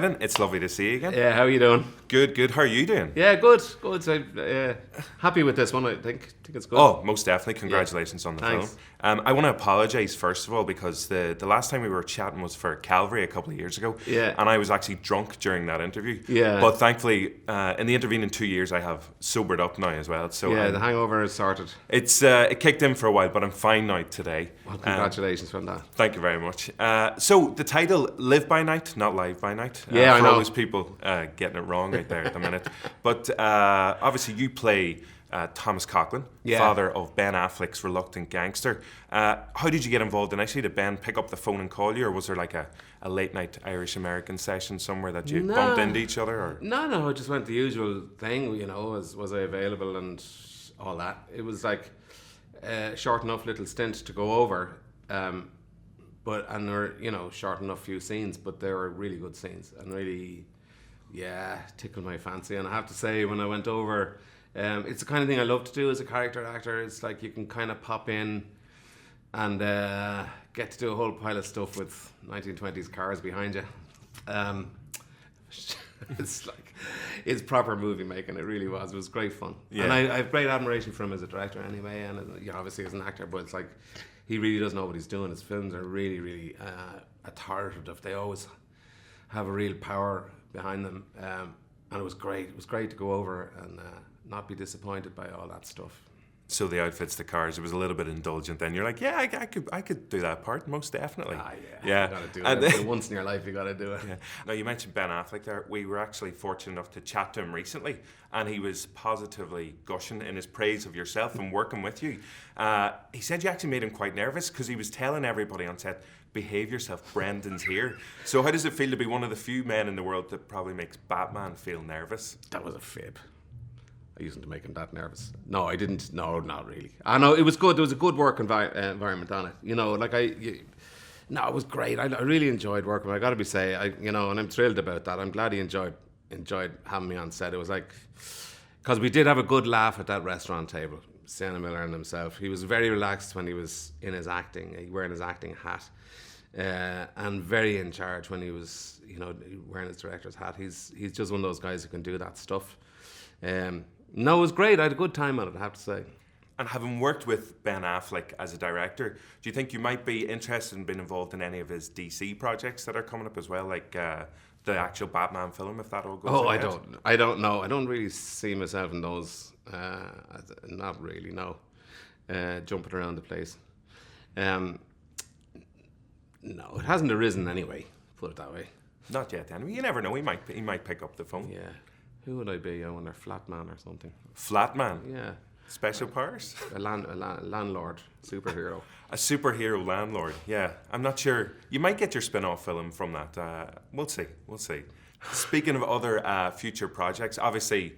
Brendan, it's lovely to see you again. Yeah, how are you doing? Good. How are you doing? Yeah, good. So, happy with this one. I think it's good. Oh, most definitely. Congratulations on the Thanks. film. I want to apologise first of all because the last time we were chatting was for Calvary a couple of years ago. Yeah. And I was actually drunk during that interview. Yeah. But thankfully, in the intervening 2 years, I have sobered up now as well. So Yeah, the hangover is sorted. it kicked in for a while, but I'm fine now today. Well, congratulations from that. Thank you very much. So the title, Live by Night, not Live by Night. Yeah, I for know. all those people getting it wrong out there at the minute. But obviously you play Thomas Coughlin, Yeah. father of Ben Affleck's reluctant gangster. How did you get involved initially? Did Ben pick up the phone and call you, or was there like a late night Irish-American session somewhere that you bumped into each other? Or? No, it just went the usual thing, was I available and all that. It was like a short enough little stint to go over, and there were, short enough few scenes, but they were really good scenes and really, tickled my fancy. And I have to say, when I went over, it's the kind of thing I love to do as a character actor. It's like you can kind of pop in and get to do a whole pile of stuff with 1920s cars behind you. It's proper movie making. It really was. It was great fun. Yeah. And I have great admiration for him as a director anyway, and obviously as an actor. But it's like he really does know what he's doing. His films are really, really authoritative. They always have a real power behind them, and it was great. It was great to go over and not be disappointed by all that stuff. So the outfits, the cars, it was a little bit indulgent then. You're like, yeah, I could do that part, most definitely. You gotta do it. Once in your life, you gotta do it. Yeah. Now, you mentioned Ben Affleck there. We were actually fortunate enough to chat to him recently, and he was positively gushing in his praise of yourself and working with you. He said you actually made him quite nervous because he was telling everybody on set, behave yourself, Brendan's here. So how does it feel to be one of the few men in the world that probably makes Batman feel nervous? That was a fib. I used to make him that nervous. No, I didn't. No, not really. I know it was good. There was a good work environment on it. It was great. I really enjoyed working. I got to be say, and I'm thrilled about that. I'm glad he enjoyed having me on set. It was like, because we did have a good laugh at that restaurant table. Sienna Miller and himself. He was very relaxed when he was in his acting, wearing his acting hat, and very in charge when he was, wearing his director's hat. He's just one of those guys who can do that stuff. No, it was great. I had a good time on it, I have to say. And having worked with Ben Affleck as a director, do you think you might be interested in being involved in any of his DC projects that are coming up as well, like the actual Batman film, if that all goes ahead? I don't know. I don't really see myself in those. Not really, no. Jumping around the place. No, it hasn't arisen anyway, put it that way. Not yet, anyway. You never know. He might pick up the phone. Yeah. Who would I be? I wonder, Flatman or something. Flatman? Yeah. Special powers? A landlord, superhero. A superhero landlord, yeah. I'm not sure. You might get your spin-off film from that. We'll see. Speaking of other future projects, obviously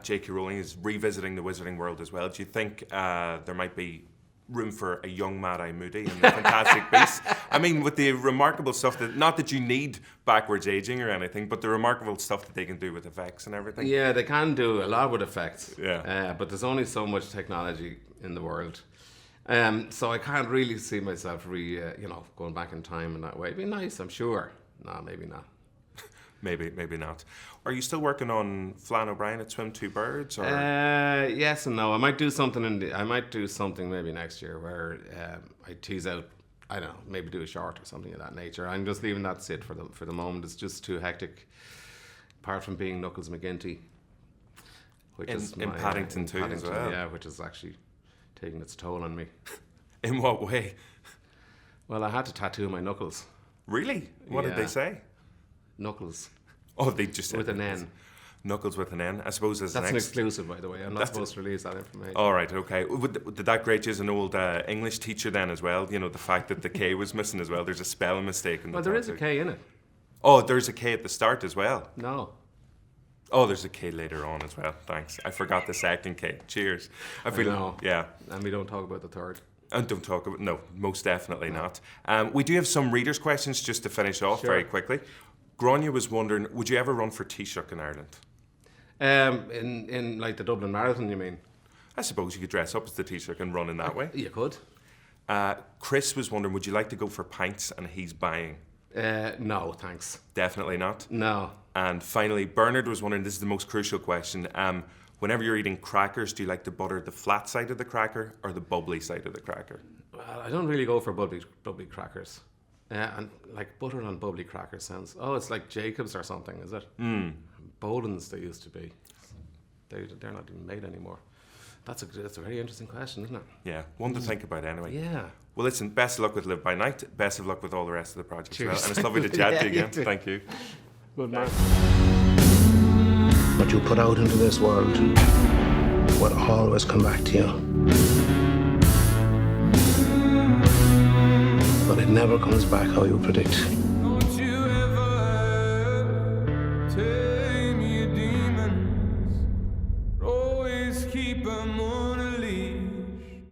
J.K. Rowling is revisiting the Wizarding World as well. Do you think there might be room for a young Mad-Eye Moody in the Fantastic Beasts? I mean, with the remarkable stuff not that you need backwards aging or anything, but the remarkable stuff that they can do with effects and everything. Yeah, they can do a lot with effects. Yeah. But there's only so much technology in the world. So I can't really see myself going back in time in that way. It'd be nice, I'm sure. No, maybe not. Maybe not. Are you still working on Flann O'Brien at Swim Two Birds? Or? Yes and no. I might do something maybe next year where I tease out. I don't know, maybe do a short or something of that nature. I'm just leaving that sit for the moment. It's just too hectic. Apart from being Knuckles McGinty, which is in Paddington too, as well. Yeah, which is actually taking its toll on me. In what way? Well, I had to tattoo my knuckles. Really? What did they say? Knuckles. Oh, they just said with an N. Knuckles with an N. I suppose that's an exclusive, by the way. I'm not supposed to release that information. All right, okay. Did that grate you as an old English teacher then as well? The fact that the K was missing as well. There's a spelling mistake in the there is a K in it. Oh, there's a K at the start as well. No. Oh, there's a K later on as well. Thanks. I forgot the second K. Cheers. I know. Yeah. And we don't talk about the third. And don't talk about... No, most definitely not. We do have some readers' questions just to finish off very quickly. Grania was wondering, would you ever run for Taoiseach in Ireland? In like the Dublin Marathon, you mean? I suppose you could dress up as the Taoiseach and run in that way. You could. Chris was wondering, would you like to go for pints and he's buying? No, thanks. Definitely not. No. And finally, Bernard was wondering, this is the most crucial question. Whenever you're eating crackers, do you like to butter the flat side of the cracker or the bubbly side of the cracker? Well, I don't really go for bubbly crackers. And like butter on bubbly crackers sounds... Oh, it's like Jacobs or something, is it? Boden's they used to be. They're not even made anymore. That's a very interesting question, isn't it? Yeah, one to think about anyway. Yeah. Well, listen, best of luck with Live by Night. Best of luck with all the rest of the projects as well. Cheers. And it's lovely to chat Yeah, to you you again. too. Thank you. Good man. What you put out into this world will always come back to you. But it never comes back how you predict.